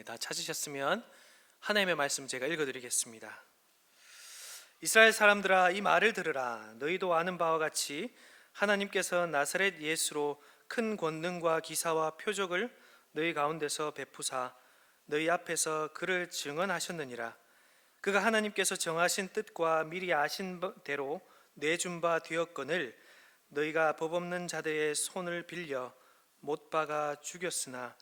다 찾으셨으면 하나님의 말씀 제가 읽어드리겠습니다. 이스라엘 사람들아, 이 말을 들으라. 너희도 아는 바와 같이 하나님께서 나사렛 예수로 큰 권능과 기사와 표적을 너희 가운데서 베푸사 너희 앞에서 그를 증언하셨느니라. 그가 하나님께서 정하신 뜻과 미리 아신 대로 내준 바 되었거늘 너희가 법 없는 자들의 손을 빌려 못 박아 죽였으나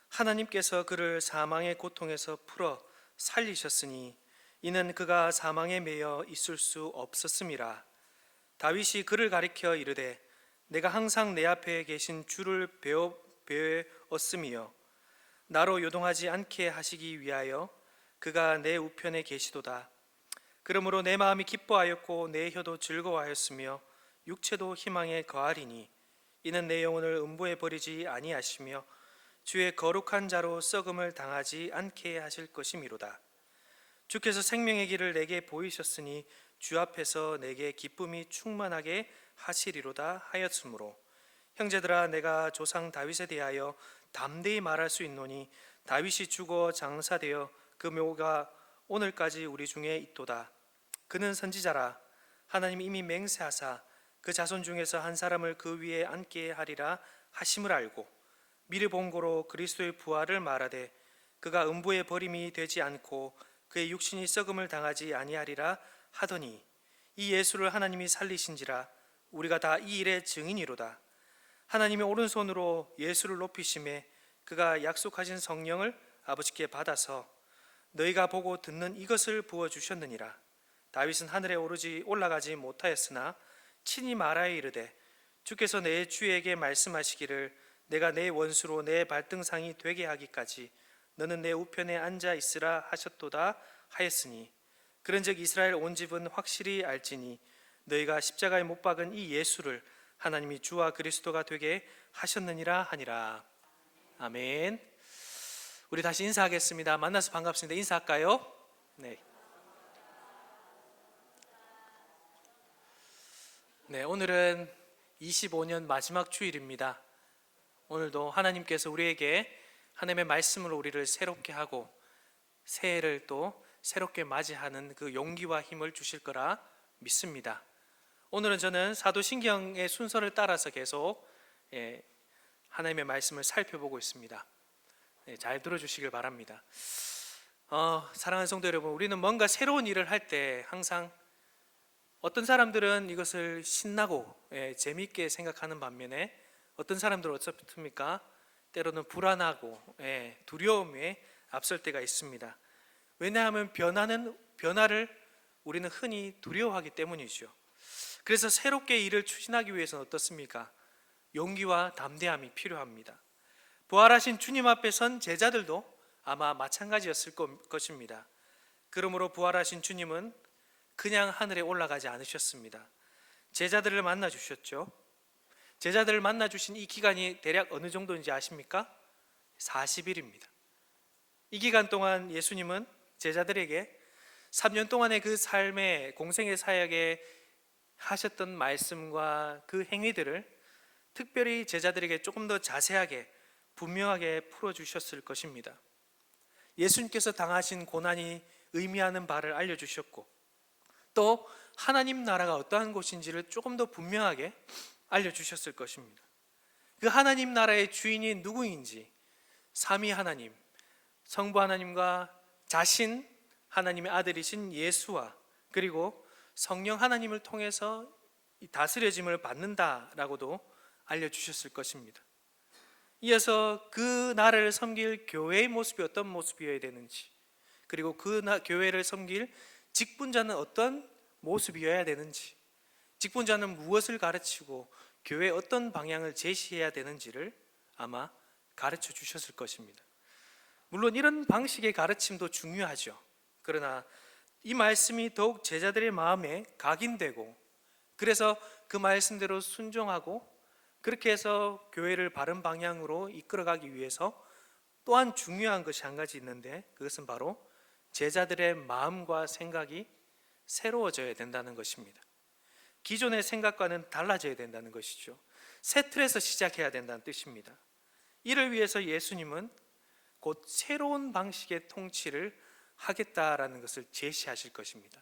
하나님께서 그를 사망의 고통에서 풀어 살리셨으니 이는 그가 사망에 매여 있을 수 없었음이라. 다윗이 그를 가리켜 이르되 내가 항상 내 앞에 계신 주를 배웠음이요 나로 요동하지 않게 하시기 위하여 그가 내 우편에 계시도다. 그러므로 내 마음이 기뻐하였고 내 혀도 즐거워하였으며 육체도 희망에 거하리니 이는 내 영혼을 음부에 버리지 아니하시며 주의 거룩한 자로 썩음을 당하지 않게 하실 것이미로다. 주께서 생명의 길을 내게 보이셨으니 주 앞에서 내게 기쁨이 충만하게 하시리로다 하였으므로 형제들아, 내가 조상 다윗에 대하여 담대히 말할 수 있노니 다윗이 죽어 장사되어 그 묘가 오늘까지 우리 중에 있도다. 그는 선지자라. 하나님이 이미 맹세하사 그 자손 중에서 한 사람을 그 위에 앉게 하리라 하심을 알고 미리 본 고로 그리스도의 부활을 말하되 그가 음부의 버림이 되지 않고 그의 육신이 썩음을 당하지 아니하리라 하더니 이 예수를 하나님이 살리신지라. 우리가 다 이 일의 증인이로다. 하나님의 오른손으로 예수를 높이심에 그가 약속하신 성령을 아버지께 받아서 너희가 보고 듣는 이것을 부어주셨느니라. 다윗은 하늘에 오르지 올라가지 못하였으나 친히 말하여 이르되 주께서 내 주에게 말씀하시기를 내가 내 원수로 내 발등상이 되게 하기까지 너는 내 우편에 앉아 있으라 하셨도다 하였으니 그런즉 이스라엘 온 집은 확실히 알지니 너희가 십자가에 못 박은 이 예수를 하나님이 주와 그리스도가 되게 하셨느니라 하니라. 아멘. 우리 다시 인사하겠습니다. 만나서 반갑습니다. 인사할까요? 네. 오늘은 25년 마지막 주일입니다. 오늘도 하나님께서 우리에게 하나님의 말씀으로 우리를 새롭게 하고 새해를 또 새롭게 맞이하는 그 용기와 힘을 주실 거라 믿습니다. 오늘은 저는 사도신경의 순서를 따라서 계속 하나님의 말씀을 살펴보고 있습니다. 잘 들어주시길 바랍니다. 사랑하는 성도 여러분, 우리는 뭔가 새로운 일을 할 때 항상 어떤 사람들은 이것을 신나고 재미있게 생각하는 반면에 어떤 사람들은 어떻습니까? 때로는 불안하고 두려움에 앞설 때가 있습니다. 왜냐하면 변화를 우리는 흔히 두려워하기 때문이죠. 그래서 새롭게 일을 추진하기 위해서는 어떻습니까? 용기와 담대함이 필요합니다. 부활하신 주님 앞에 선 제자들도 아마 마찬가지였을 것입니다. 그러므로 부활하신 주님은 그냥 하늘에 올라가지 않으셨습니다. 제자들을 만나 주셨죠. 제자들을 만나 주신 이 기간이 대략 어느 정도인지 아십니까? 40일입니다. 이 기간 동안 예수님은 제자들에게 3년 동안의 그 삶의 공생의 사역에 하셨던 말씀과 그 행위들을 특별히 제자들에게 조금 더 자세하게 분명하게 풀어주셨을 것입니다. 예수님께서 당하신 고난이 의미하는 바를 알려주셨고 또 하나님 나라가 어떠한 곳인지를 조금 더 분명하게 알려주셨을 것입니다. 그 하나님 나라의 주인이 누구인지 삼위 하나님, 성부 하나님과 자신 하나님의 아들이신 예수와 그리고 성령 하나님을 통해서 다스려짐을 받는다라고도 알려주셨을 것입니다. 이어서 그 나라를 섬길 교회의 모습이 어떤 모습이어야 되는지 그리고 그 교회를 섬길 직분자는 어떤 모습이어야 되는지 직분자는 무엇을 가르치고 교회에 어떤 방향을 제시해야 되는지를 아마 가르쳐 주셨을 것입니다. 물론 이런 방식의 가르침도 중요하죠. 그러나 이 말씀이 더욱 제자들의 마음에 각인되고 그래서 그 말씀대로 순종하고 그렇게 해서 교회를 바른 방향으로 이끌어가기 위해서 또한 중요한 것이 한 가지 있는데 그것은 바로 제자들의 마음과 생각이 새로워져야 된다는 것입니다. 기존의 생각과는 달라져야 된다는 것이죠. 새 틀에서 시작해야 된다는 뜻입니다. 이를 위해서 예수님은 곧 새로운 방식의 통치를 하겠다라는 것을 제시하실 것입니다.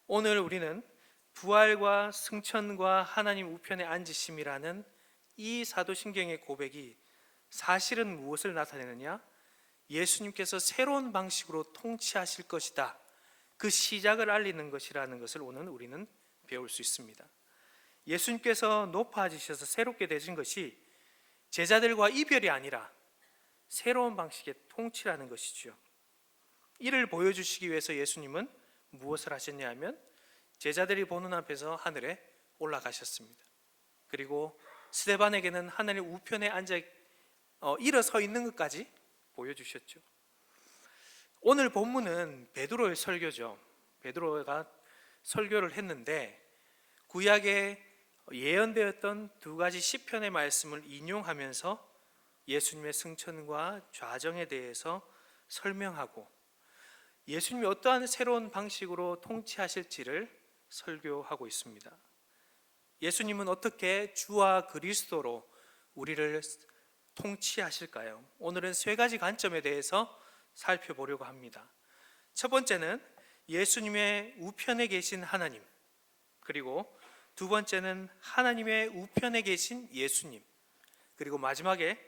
오늘 우리는 부활과 승천과 하나님 우편에 앉으심이라는 이 사도신경의 고백이 사실은 무엇을 나타내느냐? 예수님께서 새로운 방식으로 통치하실 것이다, 그 시작을 알리는 것이라는 것을 오늘 우리는 배울 수 있습니다. 예수님께서 높아지셔서 새롭게 되신 것이 제자들과 이별이 아니라 새로운 방식의 통치라는 것이죠. 이를 보여주시기 위해서 예수님은 무엇을 하셨냐 하면 제자들이 보는 앞에서 하늘에 올라가셨습니다. 그리고 스데반에게는 하나님 우편에 앉아 일어서 있는 것까지 보여주셨죠. 오늘 본문은 베드로의 설교죠. 베드로가 설교를 했는데 구약에 예언되었던 두 가지 시편의 말씀을 인용하면서 예수님의 승천과 좌정에 대해서 설명하고 예수님이 어떠한 새로운 방식으로 통치하실지를 설교하고 있습니다. 예수님은 어떻게 주와 그리스도로 우리를 통치하실까요? 오늘은 세 가지 관점에 대해서 살펴보려고 합니다. 첫 번째는 예수님의 우편에 계신 하나님, 그리고 두 번째는 하나님의 우편에 계신 예수님, 그리고 마지막에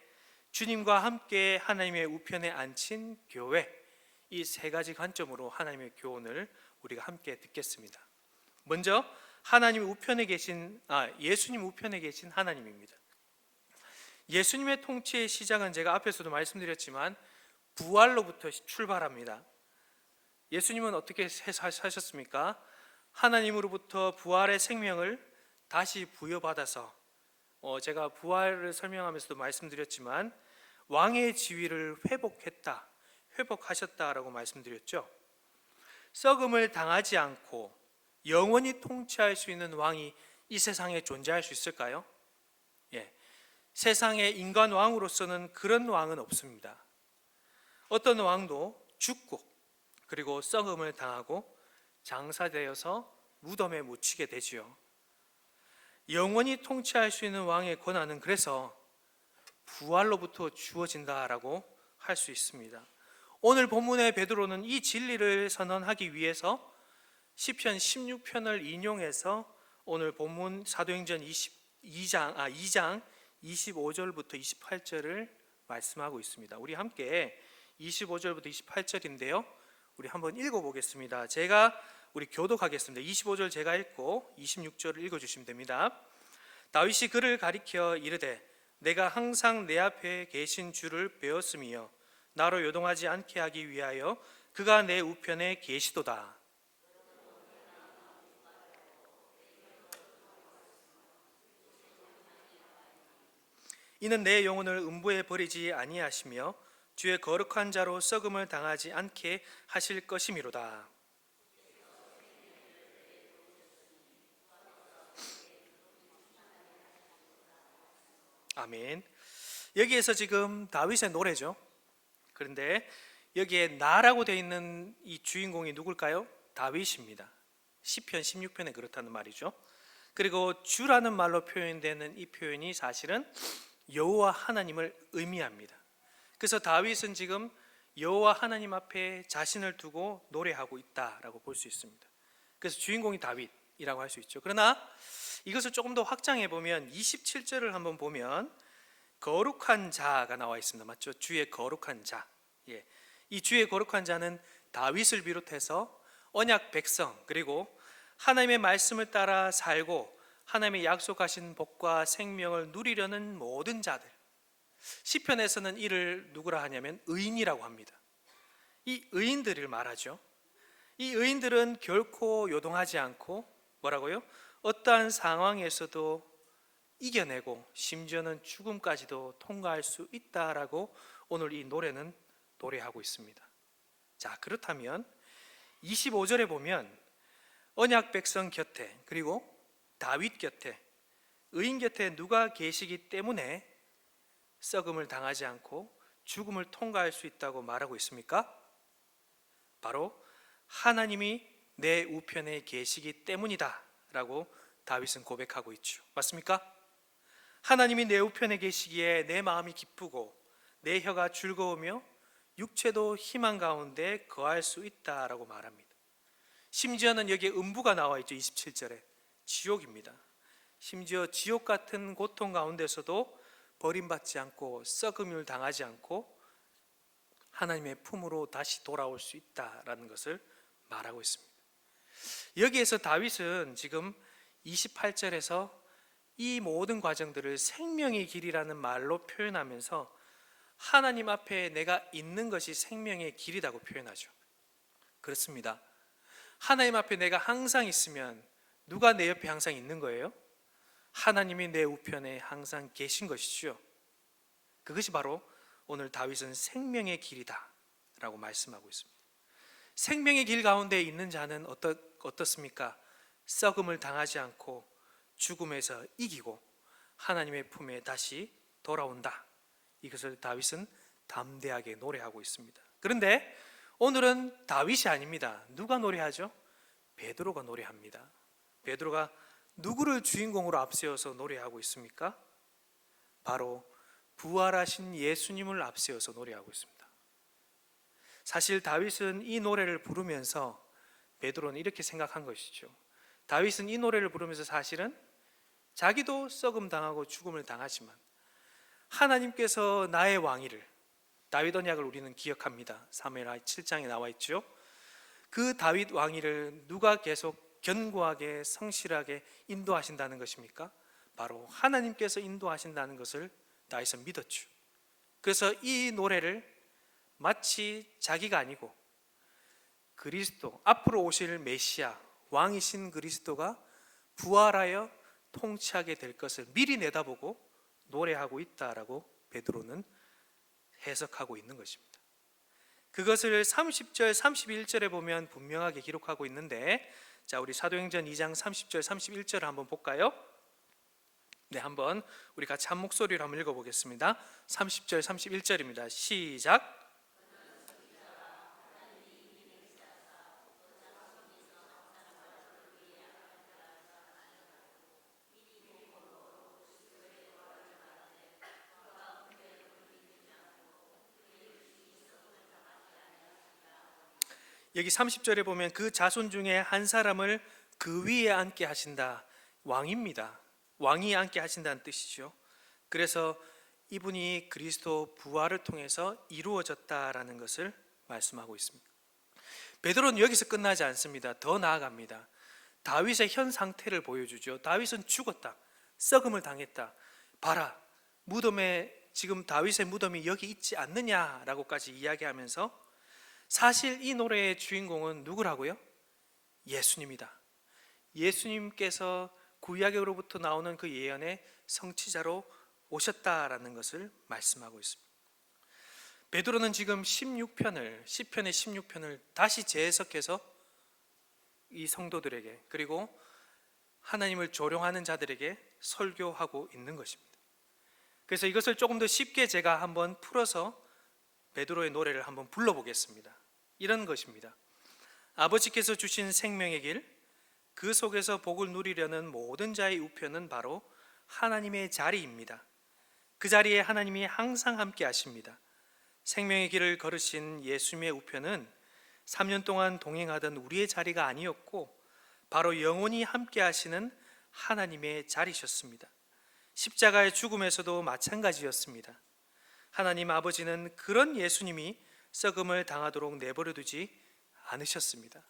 주님과 함께 하나님의 우편에 앉힌 교회, 이 세 가지 관점으로 하나님의 교훈을 우리가 함께 듣겠습니다. 먼저 하나님 우편에 계신 예수님 우편에 계신 하나님입니다. 예수님의 통치의 시작은 제가 앞에서도 말씀드렸지만 부활로부터 출발합니다. 예수님은 어떻게 사셨습니까? 하나님으로부터 부활의 생명을 다시 부여받아서 제가 부활을 설명하면서도 말씀드렸지만 왕의 지위를 회복하셨다라고 말씀드렸죠. 썩음을 당하지 않고 영원히 통치할 수 있는 왕이 이 세상에 존재할 수 있을까요? 세상의 인간 왕으로서는 그런 왕은 없습니다. 어떤 왕도 죽고 그리고 썩음을 당하고 장사되어서 무덤에 묻히게 되지요. 영원히 통치할 수 있는 왕의 권한은 그래서 부활로부터 주어진다라고 할 수 있습니다. 오늘 본문의 베드로는 이 진리를 선언하기 위해서 시편 16편을 인용해서 오늘 본문 사도행전 2장 25절부터 28절을 말씀하고 있습니다. 우리 함께 25절부터 28절인데요. 우리 한번 읽어보겠습니다. 우리 교독하겠습니다. 25절 제가 읽고 26절을 읽어주시면 됩니다. 다윗이 그를 가리켜 이르되 내가 항상 내 앞에 계신 주를 배웠으며 나로 요동하지 않게 하기 위하여 그가 내 우편에 계시도다. 이는 내 영혼을 음부에 버리지 아니하시며 주의 거룩한 자로 썩음을 당하지 않게 하실 것이미로다. 아멘. 여기에서 지금 다윗의 노래죠. 그런데 여기에 나라고 되어 있는 이 주인공이 누굴까요? 다윗입니다. 시편 16편에 그렇다는 말이죠. 그리고 주라는 말로 표현되는 이 표현이 사실은 여호와 하나님을 의미합니다. 그래서 다윗은 지금 여호와 하나님 앞에 자신을 두고 노래하고 있다라고 볼 수 있습니다. 그래서 주인공이 다윗이라고 할 수 있죠. 그러나 이것을 조금 더 확장해 보면 27절을 한번 보면 거룩한 자가 나와 있습니다. 맞죠? 주의 거룩한 자. 이 주의 거룩한 자는 다윗을 비롯해서 언약 백성, 그리고 하나님의 말씀을 따라 살고 하나님의 약속하신 복과 생명을 누리려는 모든 자들. 시편에서는 이를 누구라 하냐면 의인이라고 합니다. 이 의인들을 말하죠. 이 의인들은 결코 요동하지 않고 뭐라고요? 어떠한 상황에서도 이겨내고 심지어는 죽음까지도 통과할 수 있다라고 오늘 이 노래는 노래하고 있습니다. 자, 그렇다면 25절에 보면 언약 백성 곁에 그리고 다윗 곁에 의인 곁에 누가 계시기 때문에 썩음을 당하지 않고 죽음을 통과할 수 있다고 말하고 있습니까? 바로 하나님이 내 우편에 계시기 때문이다 라고 다윗은 고백하고 있죠. 맞습니까? 하나님이 내 우편에 계시기에 내 마음이 기쁘고 내 혀가 즐거우며 육체도 희망 가운데 거할 수 있다라고 말합니다. 심지어는 여기에 음부가 나와 있죠. 27절에 지옥입니다. 심지어 지옥 같은 고통 가운데서도 버림받지 않고 썩음을 당하지 않고 하나님의 품으로 다시 돌아올 수 있다라는 것을 말하고 있습니다. 여기에서 다윗은 지금 28절에서 이 모든 과정들을 생명의 길이라는 말로 표현하면서 하나님 앞에 내가 있는 것이 생명의 길이라고 표현하죠. 그렇습니다. 하나님 앞에 내가 항상 있으면 누가 내 옆에 항상 있는 거예요? 하나님이 내 우편에 항상 계신 것이죠. 그것이 바로 오늘 다윗은 생명의 길이다 라고 말씀하고 있습니다. 생명의 길 가운데 있는 자는 어떻습니까? 썩음을 당하지 않고 죽음에서 이기고 하나님의 품에 다시 돌아온다. 이것을 다윗은 담대하게 노래하고 있습니다. 그런데 오늘은 다윗이 아닙니다. 누가 노래하죠? 베드로가 노래합니다. 베드로가 누구를 주인공으로 앞세워서 노래하고 있습니까? 바로 부활하신 예수님을 앞세워서 노래하고 있습니다. 사실 다윗은 이 노래를 부르면서 베드로는 이렇게 생각한 것이죠. 다윗은 이 노래를 부르면서 사실은 자기도 썩음 당하고 죽음을 당하지만 하나님께서 나의 왕위를, 다윗 언약을 우리는 기억합니다. 사무엘하 7장에 나와 있죠. 그 다윗 왕위를 누가 계속 견고하게 성실하게 인도하신다는 것입니까? 바로 하나님께서 인도하신다는 것을 다윗은 믿었죠. 그래서 이 노래를 마치 자기가 아니고 그리스도, 앞으로 오실 메시아, 왕이신 그리스도가 부활하여 통치하게 될 것을 미리 내다보고 노래하고 있다라고 베드로는 해석하고 있는 것입니다. 그것을 30절, 31절에 보면 분명하게 기록하고 있는데, 자, 우리 사도행전 2장 30절, 31절을 한번 볼까요? 네, 한번 우리 같이 한 목소리로 한번 읽어보겠습니다. 30절, 31절입니다. 시작. 여기 30절에 보면 그 자손 중에 한 사람을 그 위에 앉게 하신다. 왕입니다. 왕이 앉게 하신다는 뜻이죠. 그래서 이분이 그리스도 부활을 통해서 이루어졌다라는 것을 말씀하고 있습니다. 베드로는 여기서 끝나지 않습니다. 더 나아갑니다. 다윗의 현 상태를 보여주죠. 다윗은 죽었다. 썩음을 당했다. 봐라, 무덤에 지금 다윗의 무덤이 여기 있지 않느냐라고까지 이야기하면서 사실 이 노래의 주인공은 누구라고요? 예수님이다. 예수님께서 구약으로부터 나오는 그 예언의 성취자로 오셨다라는 것을 말씀하고 있습니다. 베드로는 지금 16편의 16편을 다시 재해석해서 이 성도들에게, 그리고 하나님을 조롱하는 자들에게 설교하고 있는 것입니다. 그래서 이것을 조금 더 쉽게 제가 한번 풀어서 베드로의 노래를 한번 불러보겠습니다. 이런 것입니다. 아버지께서 주신 생명의 길, 그 속에서 복을 누리려는 모든 자의 우편은 바로 하나님의 자리입니다. 그 자리에 하나님이 항상 함께 하십니다. 생명의 길을 걸으신 예수님의 우편은 3년 동안 동행하던 우리의 자리가 아니었고 바로 영원히 함께 하시는 하나님의 자리셨습니다. 십자가의 죽음에서도 마찬가지였습니다. 하나님 아버지는 그런 예수님이 썩음을 당하도록 내버려 두지 않으셨습니다.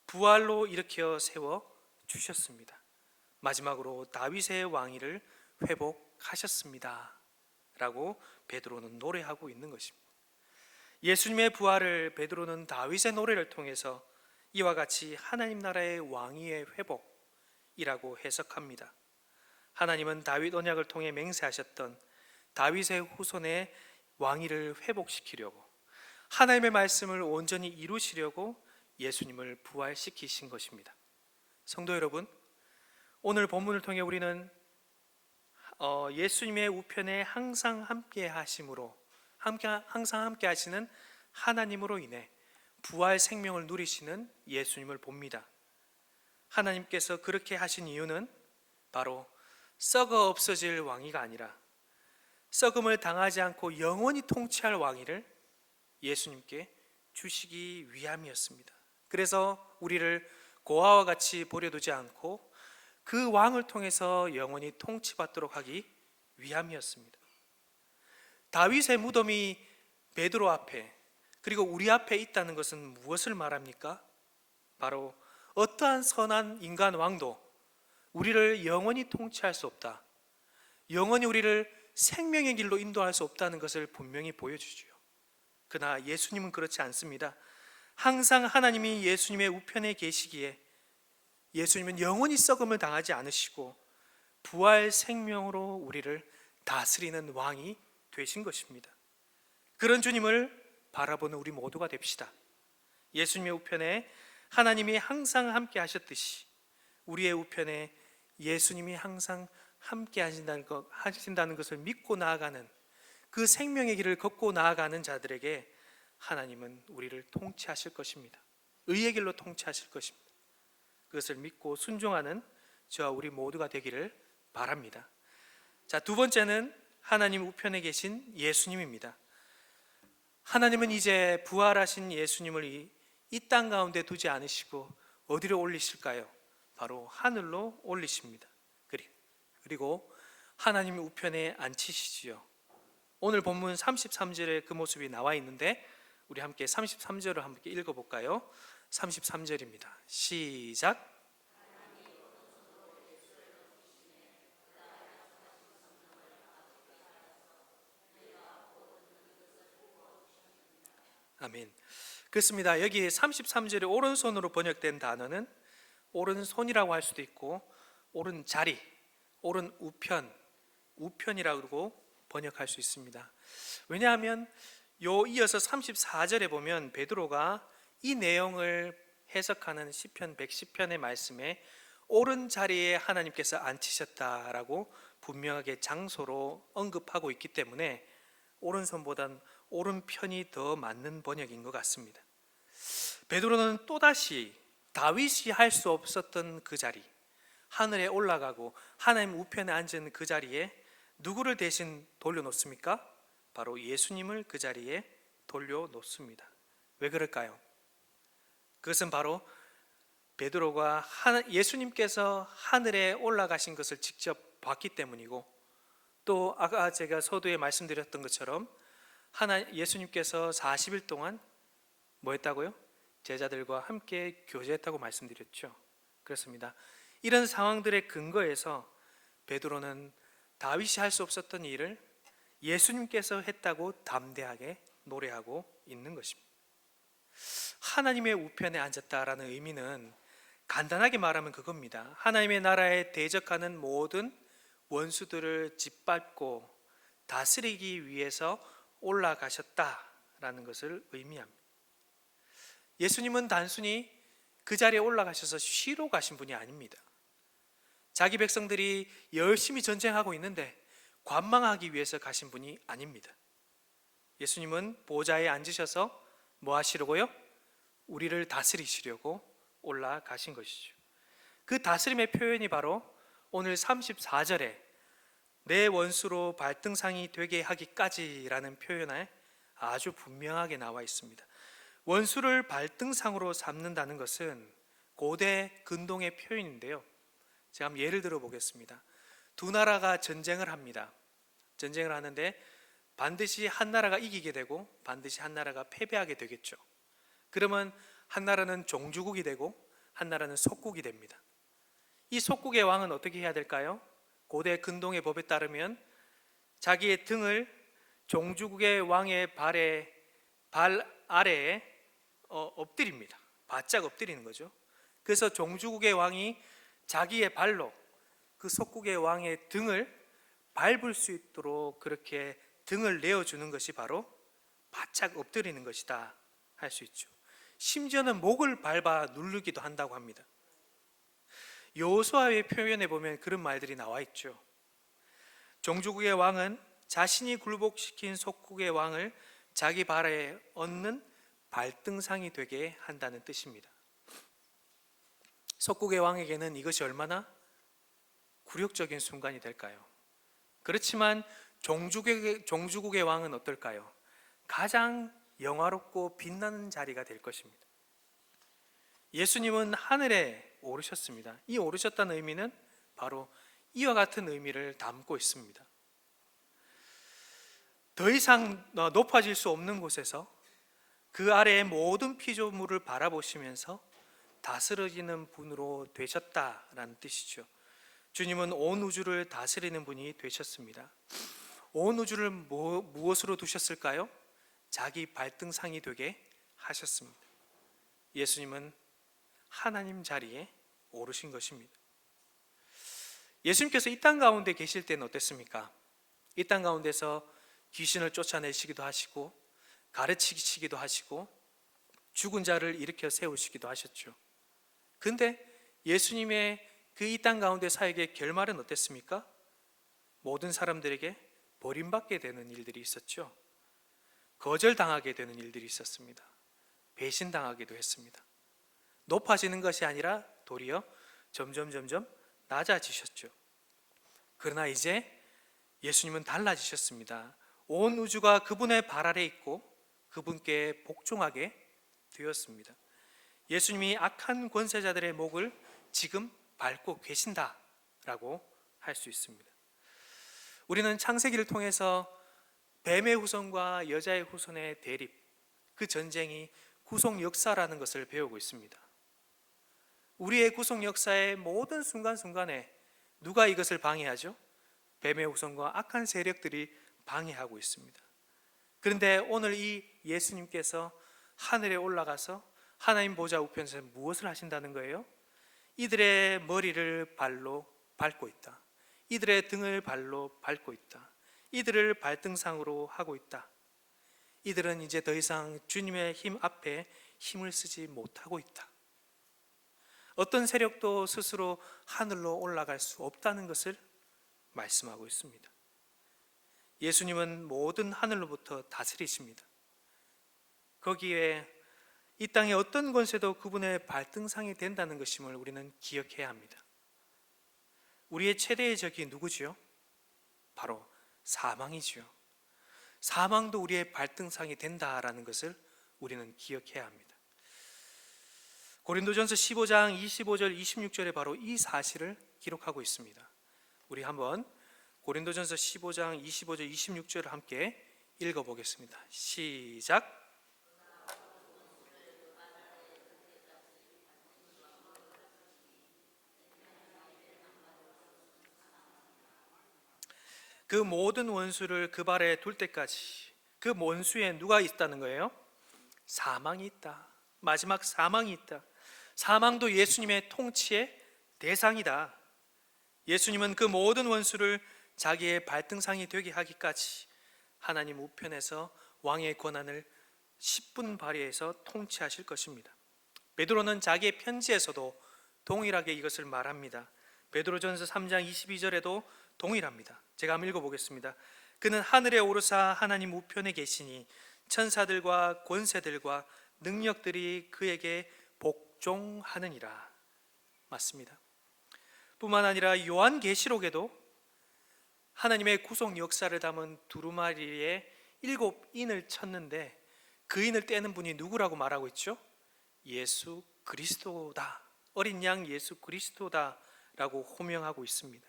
부활로 일으켜 세워 주셨습니다. 마지막으로 다윗의 왕위를 회복하셨습니다 라고 베드로는 노래하고 있는 것입니다. 예수님의 부활을 베드로는 다윗의 노래를 통해서 이와 같이 하나님 나라의 왕위의 회복이라고 해석합니다. 하나님은 다윗 언약을 통해 맹세하셨던 다윗의 후손의 왕위를 회복시키려고, 하나님의 말씀을 온전히 이루시려고 예수님을 부활시키신 것입니다. 성도 여러분, 오늘 본문을 통해 우리는 예수님의 우편에 항상 함께 하심으로, 항상 함께 하시는 하나님으로 인해 부활 생명을 누리시는 예수님을 봅니다. 하나님께서 그렇게 하신 이유는 바로 썩어 없어질 왕위가 아니라 썩음을 당하지 않고 영원히 통치할 왕위를 예수님께 주시기 위함이었습니다. 그래서 우리를 고아와 같이 버려두지 않고 그 왕을 통해서 영원히 통치받도록 하기 위함이었습니다. 다윗의 무덤이 베드로 앞에 그리고 우리 앞에 있다는 것은 무엇을 말합니까? 바로 어떠한 선한 인간 왕도 우리를 영원히 통치할 수 없다, 영원히 우리를 생명의 길로 인도할 수 없다는 것을 분명히 보여주지요. 그러나 예수님은 그렇지 않습니다. 항상 하나님이 예수님의 우편에 계시기에 예수님은 영원히 썩음을 당하지 않으시고 부활 생명으로 우리를 다스리는 왕이 되신 것입니다. 그런 주님을 바라보는 우리 모두가 됩시다. 예수님의 우편에 하나님이 항상 함께 하셨듯이 우리의 우편에 예수님이 항상 함께 하신다는 것을 믿고 나아가는, 그 생명의 길을 걷고 나아가는 자들에게 하나님은 우리를 통치하실 것입니다. 의의 길로 통치하실 것입니다. 그것을 믿고 순종하는 저와 우리 모두가 되기를 바랍니다. 자, 두 번째는 하나님 우편에 계신 예수님입니다. 하나님은 이제 부활하신 예수님을 이 땅 가운데 두지 않으시고 어디로 올리실까요? 바로 하늘로 올리십니다. 그리고 하나님의 우편에 앉히시지요. 오늘 본문 33절에 그 모습이 나와 있는데 우리 함께 33절을 함께 읽어볼까요? 33절입니다. 시작. 아멘. 그렇습니다. 여기 33절에 오른손으로 번역된 단어는 오른손이라고 할 수도 있고 오른자리, 오른 우편, 우편이라고 번역할 수 있습니다. 왜냐하면 이어서 34절에 보면 베드로가 이 내용을 해석하는 시편 110편의 말씀에 오른자리에 하나님께서 앉히셨다라고 분명하게 장소로 언급하고 있기 때문에 오른손보단 오른편이 더 맞는 번역인 것 같습니다. 베드로는 또다시 다윗이 할 수 없었던 그 자리, 하늘에 올라가고 하나님 우편에 앉은 그 자리에 누구를 대신 돌려놓습니까? 바로 예수님을 그 자리에 돌려놓습니다. 왜 그럴까요? 그것은 바로 베드로가 예수님께서 하늘에 올라가신 것을 직접 봤기 때문이고, 또 아까 제가 서두에 말씀드렸던 것처럼 예수님께서 40일 동안 뭐 했다고요? 제자들과 함께 교제했다고 말씀드렸죠. 그렇습니다. 이런 상황들의 근거에서 베드로는 다윗이 할 수 없었던 일을 예수님께서 했다고 담대하게 노래하고 있는 것입니다. 하나님의 우편에 앉았다라는 의미는 간단하게 말하면 그겁니다. 하나님의 나라에 대적하는 모든 원수들을 짓밟고 다스리기 위해서 올라가셨다라는 것을 의미합니다. 예수님은 단순히 그 자리에 올라가셔서 쉬러 가신 분이 아닙니다. 자기 백성들이 열심히 전쟁하고 있는데 관망하기 위해서 가신 분이 아닙니다. 예수님은 보좌에 앉으셔서 뭐 하시려고요? 우리를 다스리시려고 올라가신 것이죠. 그 다스림의 표현이 바로 오늘 34절에 내 원수로 발등상이 되게 하기까지라는 표현에 아주 분명하게 나와 있습니다. 원수를 발등상으로 삼는다는 것은 고대 근동의 표현인데요. 제가 한번 예를 들어 보겠습니다. 두 나라가 전쟁을 합니다. 전쟁을 하는데 반드시 한 나라가 이기게 되고 반드시 한 나라가 패배하게 되겠죠. 그러면 한 나라는 종주국이 되고 한 나라는 속국이 됩니다. 이 속국의 왕은 어떻게 해야 될까요? 고대 근동의 법에 따르면 자기의 등을 종주국의 왕의 발 아래에 엎드립니다. 바짝 엎드리는 거죠. 그래서 종주국의 왕이 자기의 발로 그 속국의 왕의 등을 밟을 수 있도록 그렇게 등을 내어주는 것이 바로 바짝 엎드리는 것이다 할 수 있죠. 심지어는 목을 밟아 누르기도 한다고 합니다. 여호수아의 표현에 보면 그런 말들이 나와 있죠. 종주국의 왕은 자신이 굴복시킨 속국의 왕을 자기 발에 얹는 발등상이 되게 한다는 뜻입니다. 속국의 왕에게는 이것이 얼마나 굴욕적인 순간이 될까요? 그렇지만 종주국의 왕은 어떨까요? 가장 영화롭고 빛나는 자리가 될 것입니다. 예수님은 하늘에 오르셨습니다. 이 오르셨다는 의미는 바로 이와 같은 의미를 담고 있습니다. 더 이상 높아질 수 없는 곳에서 그 아래의 모든 피조물을 바라보시면서 다스리는 분으로 되셨다라는 뜻이죠. 주님은 온 우주를 다스리는 분이 되셨습니다. 온 우주를 무엇으로 두셨을까요? 자기 발등상이 되게 하셨습니다. 예수님은 하나님 자리에 오르신 것입니다. 예수님께서 이 땅 가운데 계실 때는 어땠습니까? 이 땅 가운데서 귀신을 쫓아내시기도 하시고 가르치시기도 하시고 죽은 자를 일으켜 세우시기도 하셨죠. 근데 예수님의 그 이 땅 가운데 사역의 결말은 어땠습니까? 모든 사람들에게 버림받게 되는 일들이 있었죠. 거절당하게 되는 일들이 있었습니다. 배신당하기도 했습니다. 높아지는 것이 아니라 도리어 점점 낮아지셨죠. 그러나 이제 예수님은 달라지셨습니다. 온 우주가 그분의 발 아래 있고 그분께 복종하게 되었습니다. 예수님이 악한 권세자들의 목을 지금 밟고 계신다라고 할 수 있습니다. 우리는 창세기를 통해서 뱀의 후손과 여자의 후손의 대립, 그 전쟁이 구속 역사라는 것을 배우고 있습니다. 우리의 구속 역사의 모든 순간순간에 누가 이것을 방해하죠? 뱀의 후손과 악한 세력들이 방해하고 있습니다. 그런데 오늘 이 예수님께서 하늘에 올라가서 하나님 보좌 우편에서 무엇을 하신다는 거예요? 이들의 머리를 발로 밟고 있다. 이들의 등을 발로 밟고 있다. 이들을 발등상으로 하고 있다. 이들은 이제 더 이상 주님의 힘 앞에 힘을 쓰지 못하고 있다. 어떤 세력도 스스로 하늘로 올라갈 수 없다는 것을 말씀하고 있습니다. 예수님은 모든 하늘로부터 다스리십니다. 거기에 이 땅의 어떤 권세도 그분의 발등상이 된다는 것임을 우리는 기억해야 합니다. 우리의 최대의 적이 누구지요? 바로 사망이지요. 사망도 우리의 발등상이 된다라는 것을 우리는 기억해야 합니다. 고린도전서 15장 25절 26절에 바로 이 사실을 기록하고 있습니다. 우리 한번 고린도전서 15장 25절 26절을 함께 읽어보겠습니다. 시작. 그 모든 원수를 그 발에 둘 때까지 그 원수에 누가 있다는 거예요? 사망이 있다. 마지막 사망이 있다. 사망도 예수님의 통치의 대상이다. 예수님은 그 모든 원수를 자기의 발등상이 되게 하기까지 하나님 우편에서 왕의 권한을 10분 발휘해서 통치하실 것입니다. 베드로는 자기의 편지에서도 동일하게 이것을 말합니다. 베드로전서 3장 22절에도 동일합니다. 제가 한번 읽어보겠습니다. 그는 하늘에 오르사 하나님 우편에 계시니 천사들과 권세들과 능력들이 그에게 복종하느니라. 맞습니다. 뿐만 아니라 요한계시록에도 하나님의 구속 역사를 담은 두루마리에 7인을 쳤는데 그 인을 떼는 분이 누구라고 말하고 있죠? 예수 그리스도다. 어린 양 예수 그리스도다 라고 호명하고 있습니다.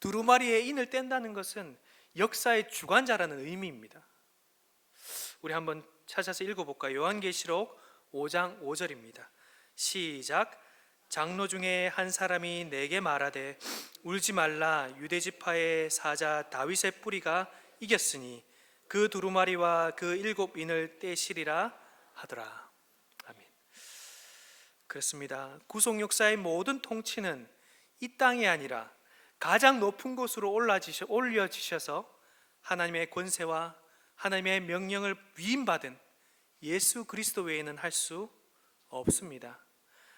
두루마리의 인을 뗀다는 것은 역사의 주관자라는 의미입니다. 우리 한번 찾아서 읽어볼까요? 요한계시록 5장 5절입니다. 시작. 장로 중에 한 사람이 내게 말하되 울지 말라. 유대지파의 사자 다윗의 뿌리가 이겼으니 그 두루마리와 그 7인을 떼시리라 하더라. 아멘. 그렇습니다. 구속 역사의 모든 통치는 이 땅이 아니라 가장 높은 곳으로 올려지셔서 하나님의 권세와 하나님의 명령을 위임받은 예수 그리스도 외에는 할 수 없습니다.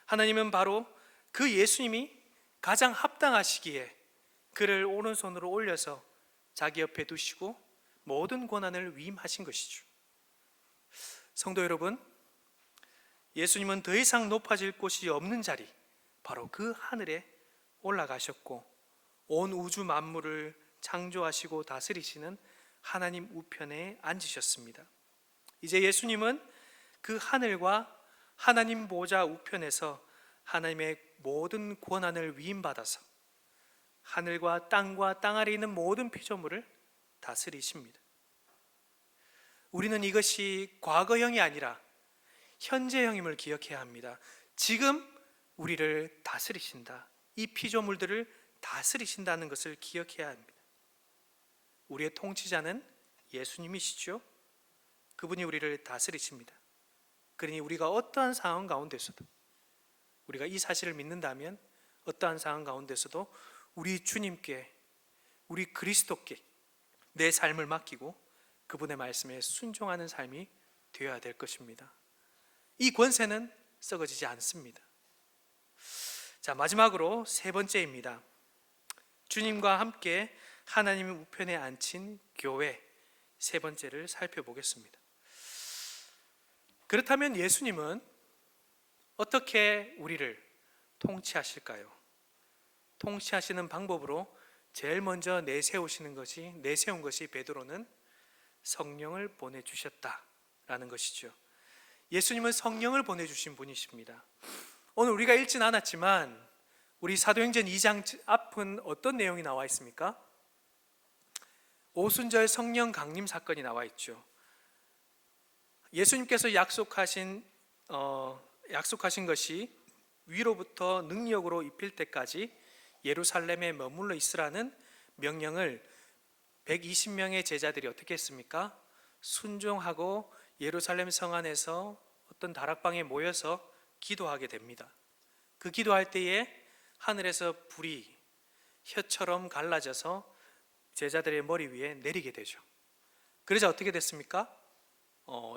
하나님은 바로 그 예수님이 가장 합당하시기에 그를 오른손으로 올려서 자기 옆에 두시고 모든 권한을 위임하신 것이죠. 성도 여러분, 예수님은 더 이상 높아질 곳이 없는 자리, 바로 그 하늘에 올라가셨고 온 우주 만물을 창조하시고 다스리시는 하나님 우편에 앉으셨습니다. 이제 예수님은 그 하늘과 하나님 보좌 우편에서 하나님의 모든 권한을 위임받아서 하늘과 땅과 땅 아래 있는 모든 피조물을 다스리십니다. 우리는 이것이 과거형이 아니라 현재형임을 기억해야 합니다. 지금 우리를 다스리신다. 이 피조물들을 다스리신다는 것을 기억해야 합니다. 우리의 통치자는 예수님이시죠. 그분이 우리를 다스리십니다. 그러니 우리가 어떠한 상황 가운데서도, 우리가 이 사실을 믿는다면 어떠한 상황 가운데서도 우리 주님께, 우리 그리스도께 내 삶을 맡기고 그분의 말씀에 순종하는 삶이 되어야 될 것입니다. 이 권세는 썩어지지 않습니다. 자, 마지막으로 세 번째입니다. 주님과 함께 하나님의 우편에 앉힌 교회, 세 번째를 살펴보겠습니다. 그렇다면 예수님은 어떻게 우리를 통치하실까요? 통치하시는 방법으로 제일 먼저 내세운 것이 베드로는 성령을 보내주셨다라는 것이죠. 예수님은 성령을 보내주신 분이십니다. 오늘 우리가 읽진 않았지만 우리 사도행전 2장 앞은 어떤 내용이 나와 있습니까? 오순절 성령 강림 사건이 나와 있죠. 예수님께서 약속하신 것이 위로부터 능력으로 입힐 때까지 예루살렘에 머물러 있으라는 명령을 120명의 제자들이 어떻게 했습니까? 순종하고 예루살렘 성 안에서 어떤 다락방에 모여서 기도하게 됩니다. 그 기도할 때에 하늘에서 불이 혀처럼 갈라져서 제자들의 머리 위에 내리게 되죠. 그러자 어떻게 됐습니까?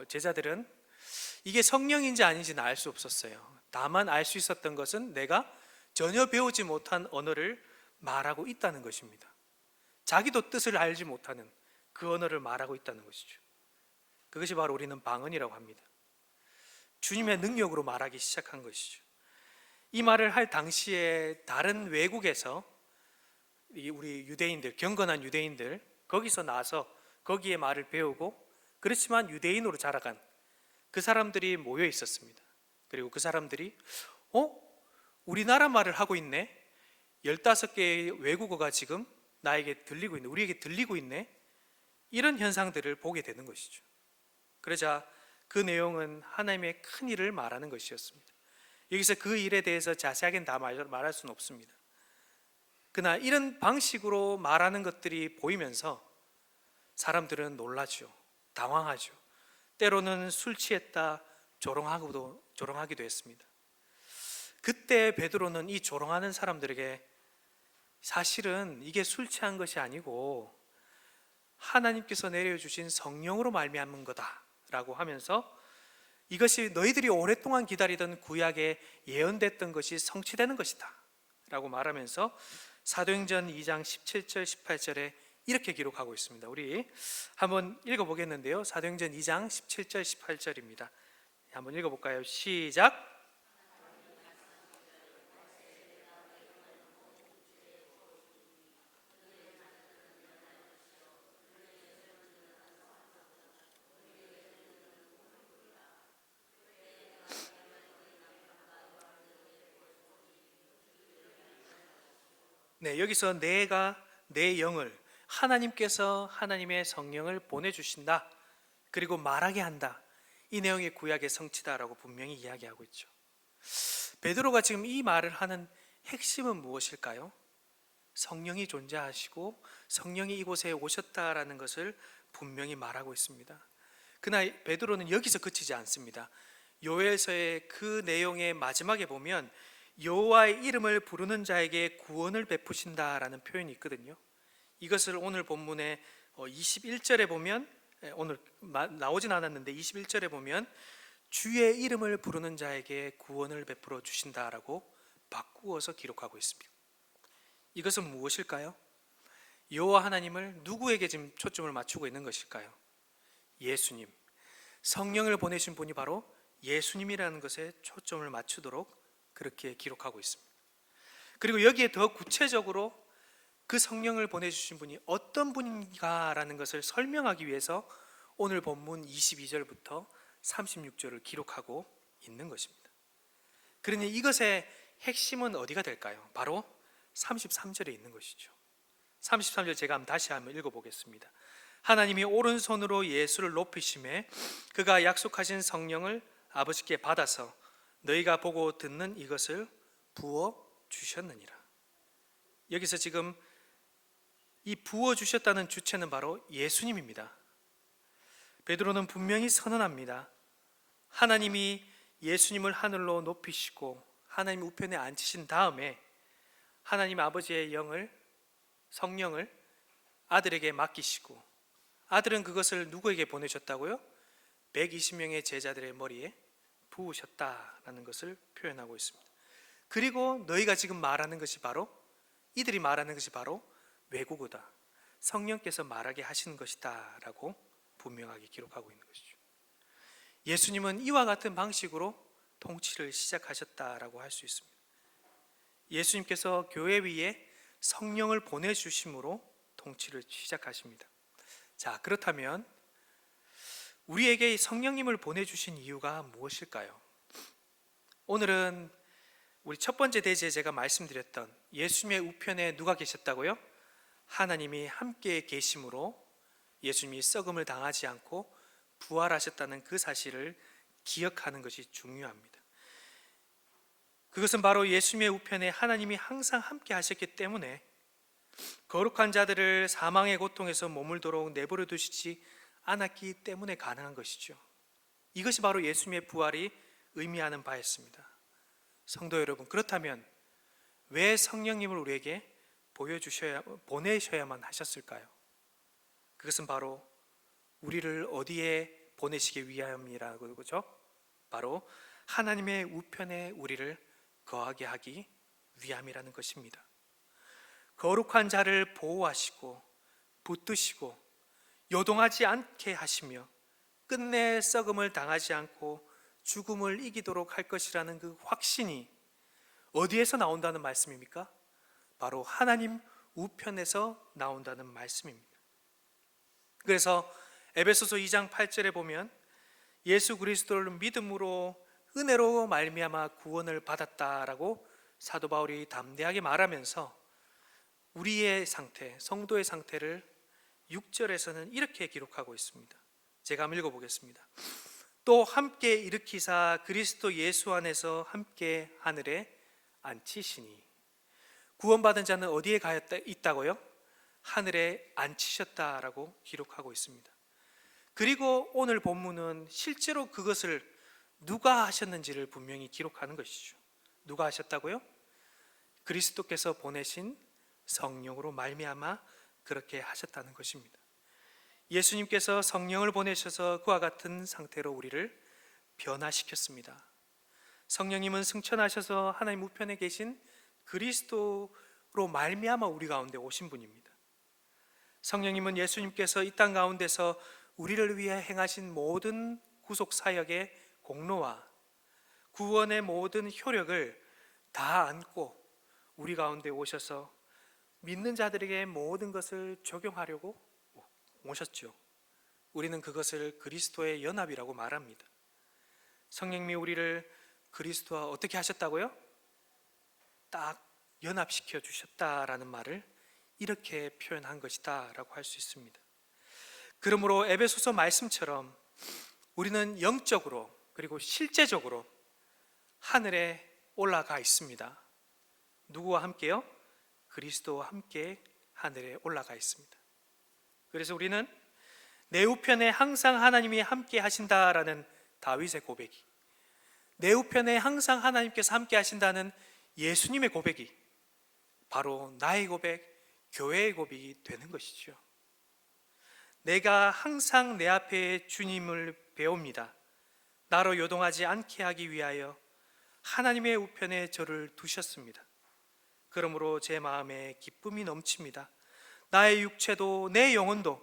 제자들은 이게 성령인지 아닌지는 알 수 없었어요. 다만 알 수 있었던 것은 내가 전혀 배우지 못한 언어를 말하고 있다는 것입니다. 자기도 뜻을 알지 못하는 그 언어를 말하고 있다는 것이죠. 그것이 바로 우리는 방언이라고 합니다. 주님의 능력으로 말하기 시작한 것이죠. 이 말을 할 당시에 다른 외국에서 우리 유대인들, 경건한 유대인들, 거기서 나서 거기에 말을 배우고 그렇지만 유대인으로 자라간 그 사람들이 모여 있었습니다. 그리고 그 사람들이 우리나라 말을 하고 있네? 15개의 외국어가 지금 나에게 들리고 있네, 우리에게 들리고 있네? 이런 현상들을 보게 되는 것이죠. 그러자 그 내용은 하나님의 큰 일을 말하는 것이었습니다. 여기서 그 일에 대해서 자세하게는 다 말할 수는 없습니다. 그러나 이런 방식으로 말하는 것들이 보이면서 사람들은 놀라죠. 당황하죠. 때로는 술 취했다 조롱하기도 했습니다. 그때 베드로는 이 조롱하는 사람들에게 사실은 이게 술 취한 것이 아니고 하나님께서 내려주신 성령으로 말미암은 거다라고 하면서 이것이 너희들이 오랫동안 기다리던 구약에 예언됐던 것이 성취되는 것이다 라고 말하면서 사도행전 2장 17절 18절에 이렇게 기록하고 있습니다. 우리 한번 읽어보겠는데요. 사도행전 2장 17절 18절입니다. 한번 읽어볼까요? 시작. 네, 여기서 내가 내 영을 하나님께서 하나님의 성령을 보내주신다. 그리고 말하게 한다. 이 내용이 구약의 성취다라고 분명히 이야기하고 있죠. 베드로가 지금 이 말을 하는 핵심은 무엇일까요? 성령이 존재하시고 성령이 이곳에 오셨다라는 것을 분명히 말하고 있습니다. 그러나 베드로는 여기서 그치지 않습니다. 요엘서의 그 내용의 마지막에 보면 여호와의 이름을 부르는 자에게 구원을 베푸신다라는 표현이 있거든요. 이것을 오늘 본문의 21절에 보면, 오늘 나오진 않았는데 21절에 보면 주의 이름을 부르는 자에게 구원을 베풀어 주신다라고 바꾸어서 기록하고 있습니다. 이것은 무엇일까요? 여호와 하나님을 누구에게 지금 초점을 맞추고 있는 것일까요? 예수님, 성령을 보내신 분이 바로 예수님이라는 것에 초점을 맞추도록 그렇게 기록하고 있습니다. 그리고 여기에 더 구체적으로 그 성령을 보내주신 분이 어떤 분인가라는 것을 설명하기 위해서 오늘 본문 22절부터 36절을 기록하고 있는 것입니다. 그러니 이것의 핵심은 어디가 될까요? 바로 33절에 있는 것이죠. 33절 제가 다시 한번 읽어보겠습니다. 하나님이 오른손으로 예수를 높이심에 그가 약속하신 성령을 아버지께 받아서 너희가 보고 듣는 이것을 부어 주셨느니라. 여기서 지금 이 부어 주셨다는 주체는 바로 예수님입니다. 베드로는 분명히 선언합니다. 하나님이 예수님을 하늘로 높이시고 하나님 우편에 앉히신 다음에 하나님 아버지의 영을, 성령을 아들에게 맡기시고, 아들은 그것을 누구에게 보내셨다고요? 120명의 제자들의 머리에 부으셨다라는 것을 표현하고 있습니다. 그리고 너희가 지금 말하는 것이 바로, 이들이 말하는 것이 바로 외국어다, 성령께서 말하게 하시는 것이다 라고 분명하게 기록하고 있는 것이죠. 예수님은 이와 같은 방식으로 통치를 시작하셨다라고 할 수 있습니다. 예수님께서 교회 위에 성령을 보내주심으로 통치를 시작하십니다. 자, 그렇다면 우리에게 성령님을 보내주신 이유가 무엇일까요? 오늘은 우리 첫 번째 대지에 제가 말씀드렸던 예수님의 우편에 누가 계셨다고요? 하나님이 함께 계심으로 예수님이 썩음을 당하지 않고 부활하셨다는 그 사실을 기억하는 것이 중요합니다. 그것은 바로 예수님의 우편에 하나님이 항상 함께 하셨기 때문에 거룩한 자들을 사망의 고통에서 머물도록 내버려 두시지 않았기 때문에 가능한 것이죠. 이것이 바로 예수님의 부활이 의미하는 바였습니다. 성도 여러분, 그렇다면 왜 성령님을 우리에게 보내셔야만 하셨을까요? 그것은 바로 우리를 어디에 보내시기 위함이라고, 그죠? 바로 하나님의 우편에 우리를 거하게 하기 위함이라는 것입니다. 거룩한 자를 보호하시고 붙드시고 요동하지 않게 하시며 끝내 썩음을 당하지 않고 죽음을 이기도록 할 것이라는 그 확신이 어디에서 나온다는 말씀입니까? 바로 하나님 우편에서 나온다는 말씀입니다. 그래서 에베소서 2장 8절에 보면 예수 그리스도를 믿음으로 은혜로 말미암아 구원을 받았다라고 사도 바울이 담대하게 말하면서 우리의 상태, 성도의 상태를 6절에서는 이렇게 기록하고 있습니다. 제가 한번 읽어보겠습니다. 또 함께 일으키사 그리스도 예수 안에서 함께 하늘에 앉히시니. 구원받은 자는 어디에 있다고요? 하늘에 앉히셨다라고 기록하고 있습니다. 그리고 오늘 본문은 실제로 그것을 누가 하셨는지를 분명히 기록하는 것이죠. 누가 하셨다고요? 그리스도께서 보내신 성령으로 말미암아 그렇게 하셨다는 것입니다. 예수님께서 성령을 보내셔서 그와 같은 상태로 우리를 변화시켰습니다. 성령님은 승천하셔서 하나님 우편에 계신 그리스도로 말미암아 우리 가운데 오신 분입니다. 성령님은 예수님께서 이 땅 가운데서 우리를 위해 행하신 모든 구속 사역의 공로와 구원의 모든 효력을 다 안고 우리 가운데 오셔서 믿는 자들에게 모든 것을 적용하려고 오셨죠. 우리는 그것을 그리스도의 연합이라고 말합니다. 성령님이 우리를 그리스도와 어떻게 하셨다고요? 딱 연합시켜 주셨다라는 말을 이렇게 표현한 것이다 라고 할 수 있습니다. 그러므로 에베소서 말씀처럼 우리는 영적으로 그리고 실제적으로 하늘에 올라가 있습니다. 누구와 함께요? 그리스도와 함께 하늘에 올라가 있습니다. 그래서 우리는 내 우편에 항상 하나님이 함께 하신다라는 다윗의 고백이, 내 우편에 항상 하나님께서 함께 하신다는 예수님의 고백이 바로 나의 고백, 교회의 고백이 되는 것이죠. 내가 항상 내 앞에 주님을 배웁니다. 나로 요동하지 않게 하기 위하여 하나님의 우편에 저를 두셨습니다. 그러므로 제 마음에 기쁨이 넘칩니다. 나의 육체도 내 영혼도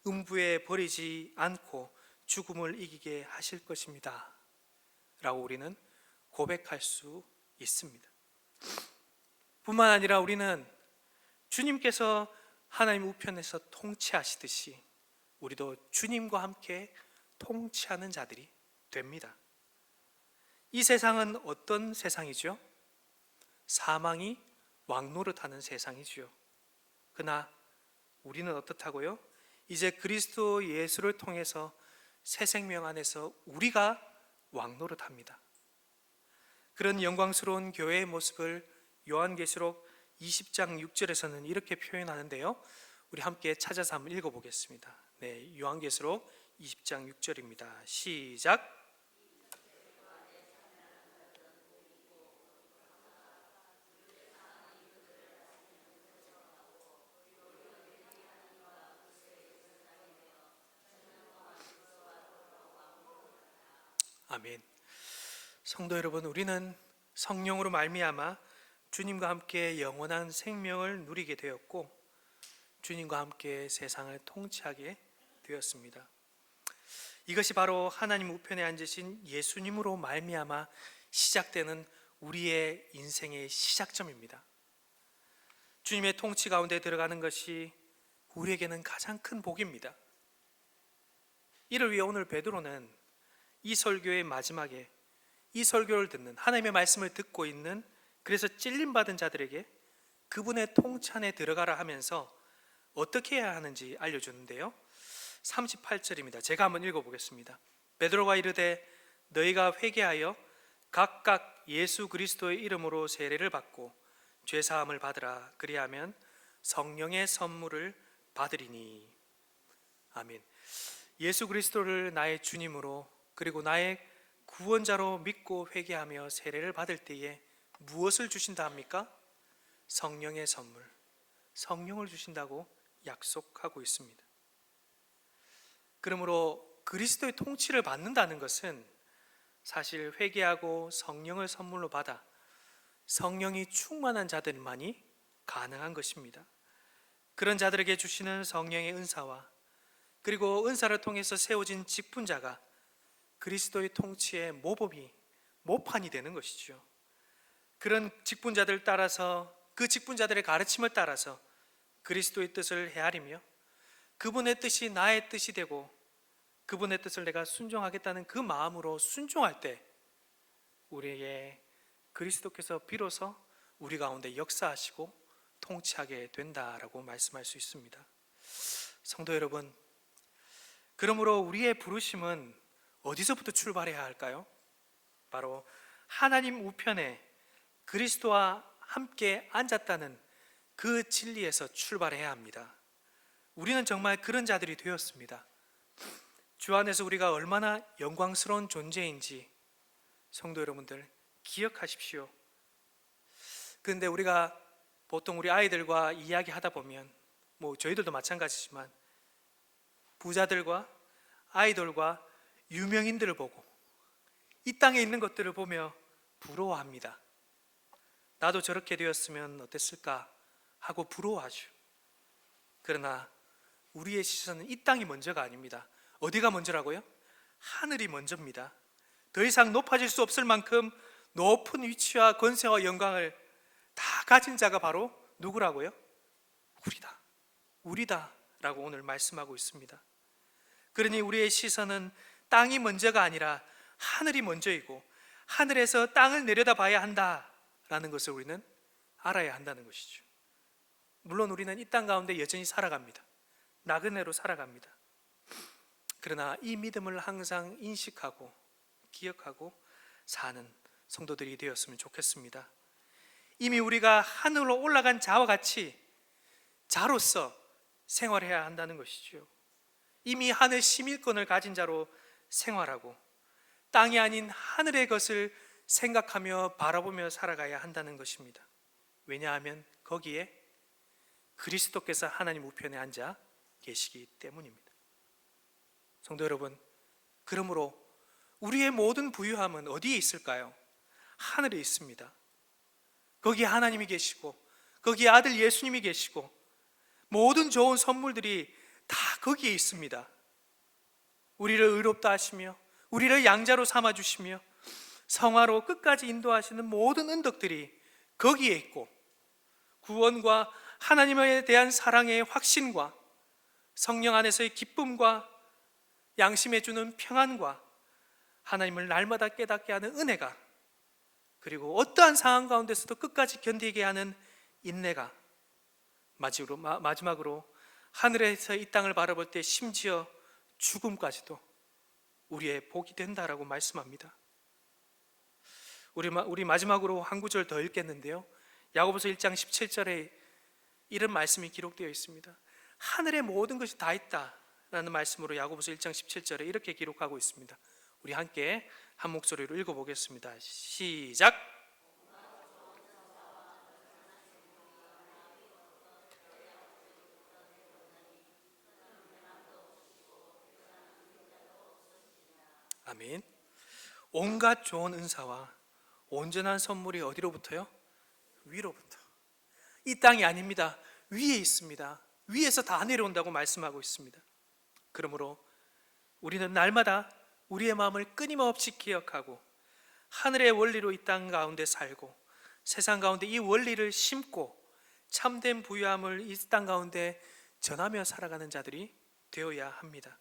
음부에 버리지 않고 죽음을 이기게 하실 것입니다 라고 우리는 고백할 수 있습니다. 뿐만 아니라 우리는 주님께서 하나님 우편에서 통치하시듯이 우리도 주님과 함께 통치하는 자들이 됩니다. 이 세상은 어떤 세상이죠? 사망이 왕노릇하는 세상이지요. 그러나 우리는 어떻다고요? 이제 그리스도 예수를 통해서 새 생명 안에서 우리가 왕노릇합니다. 그런 영광스러운 교회의 모습을 요한계시록 20장 6절에서는 이렇게 표현하는데요, 우리 함께 찾아서 한번 읽어보겠습니다. 네, 요한계시록 20장 6절입니다. 시작. 아멘. 성도 여러분, 우리는 성령으로 말미암아 주님과 함께 영원한 생명을 누리게 되었고 주님과 함께 세상을 통치하게 되었습니다. 이것이 바로 하나님 우편에 앉으신 예수님으로 말미암아 시작되는 우리의 인생의 시작점입니다. 주님의 통치 가운데 들어가는 것이 우리에게는 가장 큰 복입니다. 이를 위해 오늘 베드로는 이 설교의 마지막에 이 설교를 듣는, 하나님의 말씀을 듣고 있는, 그래서 찔림받은 자들에게 그분의 통치 안에 들어가라 하면서 어떻게 해야 하는지 알려주는데요, 38절입니다. 제가 한번 읽어보겠습니다. 베드로가 이르되 너희가 회개하여 각각 예수 그리스도의 이름으로 세례를 받고 죄사함을 받으라. 그리하면 성령의 선물을 받으리니. 아멘. 예수 그리스도를 나의 주님으로 그리고 나의 구원자로 믿고 회개하며 세례를 받을 때에 무엇을 주신다 합니까? 성령의 선물, 성령을 주신다고 약속하고 있습니다. 그러므로 그리스도의 통치를 받는다는 것은 사실 회개하고 성령을 선물로 받아 성령이 충만한 자들만이 가능한 것입니다. 그런 자들에게 주시는 성령의 은사와 그리고 은사를 통해서 세워진 직분자가 그리스도의 통치의 모범이, 모판이 되는 것이죠. 그런 직분자들 따라서, 그 직분자들의 가르침을 따라서 그리스도의 뜻을 헤아리며 그분의 뜻이 나의 뜻이 되고 그분의 뜻을 내가 순종하겠다는 그 마음으로 순종할 때 우리에게 그리스도께서 비로소 우리 가운데 역사하시고 통치하게 된다라고 말씀할 수 있습니다. 성도 여러분, 그러므로 우리의 부르심은 어디서부터 출발해야 할까요? 바로 하나님 우편에 그리스도와 함께 앉았다는 그 진리에서 출발해야 합니다. 우리는 정말 그런 자들이 되었습니다. 주 안에서 우리가 얼마나 영광스러운 존재인지 성도 여러분들 기억하십시오. 그런데 우리가 보통 우리 아이들과 이야기하다 보면, 저희들도 마찬가지지만 부자들과 아이돌과 유명인들을 보고 이 땅에 있는 것들을 보며 부러워합니다. 나도 저렇게 되었으면 어땠을까 하고 부러워하죠. 그러나 우리의 시선은 이 땅이 먼저가 아닙니다. 어디가 먼저라고요? 하늘이 먼저입니다. 더 이상 높아질 수 없을 만큼 높은 위치와 권세와 영광을 다 가진 자가 바로 누구라고요? 우리다 라고 오늘 말씀하고 있습니다. 그러니 우리의 시선은 땅이 먼저가 아니라 하늘이 먼저이고 하늘에서 땅을 내려다봐야 한다라는 것을 우리는 알아야 한다는 것이죠. 물론 우리는 이 땅 가운데 여전히 살아갑니다. 나그네로 살아갑니다. 그러나 이 믿음을 항상 인식하고 기억하고 사는 성도들이 되었으면 좋겠습니다. 이미 우리가 하늘로 올라간 자와 같이 자로서 생활해야 한다는 것이죠. 이미 하늘 시민권을 가진 자로 생활하고 땅이 아닌 하늘의 것을 생각하며 바라보며 살아가야 한다는 것입니다. 왜냐하면 거기에 그리스도께서 하나님 우편에 앉아 계시기 때문입니다. 성도 여러분, 그러므로 우리의 모든 부유함은 어디에 있을까요? 하늘에 있습니다. 거기에 하나님이 계시고 거기에 아들 예수님이 계시고 모든 좋은 선물들이 다 거기에 있습니다. 우리를 의롭다 하시며 우리를 양자로 삼아주시며 성화로 끝까지 인도하시는 모든 은덕들이 거기에 있고 구원과 하나님에 대한 사랑의 확신과 성령 안에서의 기쁨과 양심에 주는 평안과 하나님을 날마다 깨닫게 하는 은혜가, 그리고 어떠한 상황 가운데서도 끝까지 견디게 하는 인내가, 마지막으로 하늘에서 이 땅을 바라볼 때 심지어 죽음까지도 우리의 복이 된다라고 말씀합니다. 우리 마지막으로 한 구절 더 읽겠는데요, 야고보서 1장 17절에 이런 말씀이 기록되어 있습니다. 하늘의 모든 것이 다 있다라는 말씀으로 야고보서 1장 17절에 이렇게 기록하고 있습니다. 우리 함께 한 목소리로 읽어보겠습니다. 시작. 아멘. 온갖 좋은 은사와 온전한 선물이 어디로부터요? 위로부터. 이 땅이 아닙니다. 위에 있습니다. 위에서 다 내려온다고 말씀하고 있습니다. 그러므로 우리는 날마다 우리의 마음을 끊임없이 기억하고 하늘의 원리로 이 땅 가운데 살고 세상 가운데 이 원리를 심고 참된 부유함을 이 땅 가운데 전하며 살아가는 자들이 되어야 합니다.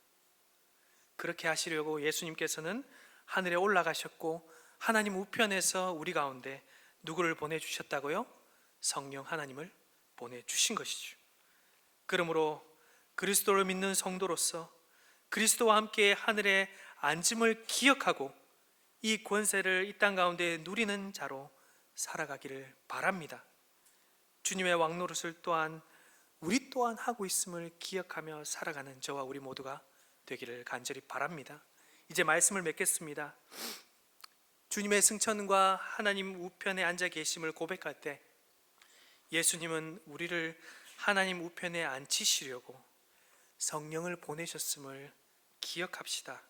그렇게 하시려고 예수님께서는 하늘에 올라가셨고 하나님 우편에서 우리 가운데 누구를 보내주셨다고요? 성령 하나님을 보내주신 것이죠. 그러므로 그리스도를 믿는 성도로서 그리스도와 함께 하늘에 앉음을 기억하고 이 권세를 이 땅 가운데 누리는 자로 살아가기를 바랍니다. 주님의 왕노릇을 또한 우리 또한 하고 있음을 기억하며 살아가는 저와 우리 모두가 되기를 간절히 바랍니다. 이제 말씀을 맺겠습니다. 주님의 승천과 하나님 우편에 앉아 계심을 고백할 때 예수님은 우리를 하나님 우편에 앉히시려고 성령을 보내셨음을 기억합시다.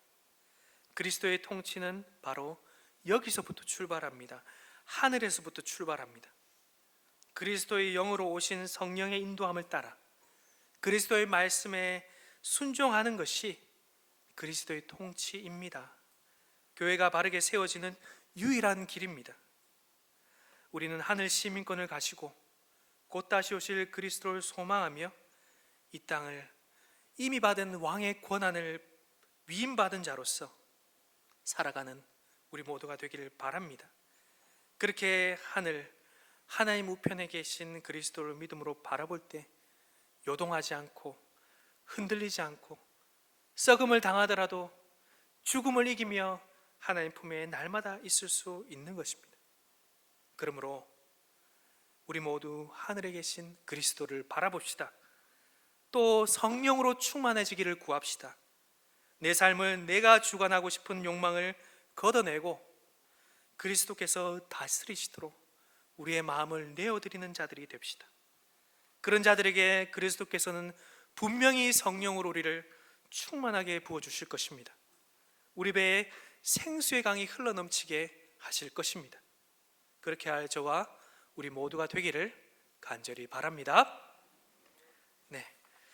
그리스도의 통치는 바로 여기서부터 출발합니다. 하늘에서부터 출발합니다. 그리스도의 영으로 오신 성령의 인도함을 따라 그리스도의 말씀에 순종하는 것이 그리스도의 통치입니다. 교회가 바르게 세워지는 유일한 길입니다. 우리는 하늘 시민권을 가지고 곧 다시 오실 그리스도를 소망하며 이 땅을 이미 받은 왕의 권한을 위임받은 자로서 살아가는 우리 모두가 되기를 바랍니다. 그렇게 하나님 우편에 계신 그리스도를 믿음으로 바라볼 때 요동하지 않고 흔들리지 않고 썩음을 당하더라도 죽음을 이기며 하나님 품에 날마다 있을 수 있는 것입니다. 그러므로 우리 모두 하늘에 계신 그리스도를 바라봅시다. 또 성령으로 충만해지기를 구합시다. 내 삶을 내가 주관하고 싶은 욕망을 걷어내고 그리스도께서 다스리시도록 우리의 마음을 내어드리는 자들이 됩시다. 그런 자들에게 그리스도께서는 분명히 성령으로 우리를 충만하게 부어주실 것입니다. 우리 배에 생수의 강이 흘러넘치게 하실 것입니다. 그렇게 할 저와 우리 모두가 되기를 간절히 바랍니다.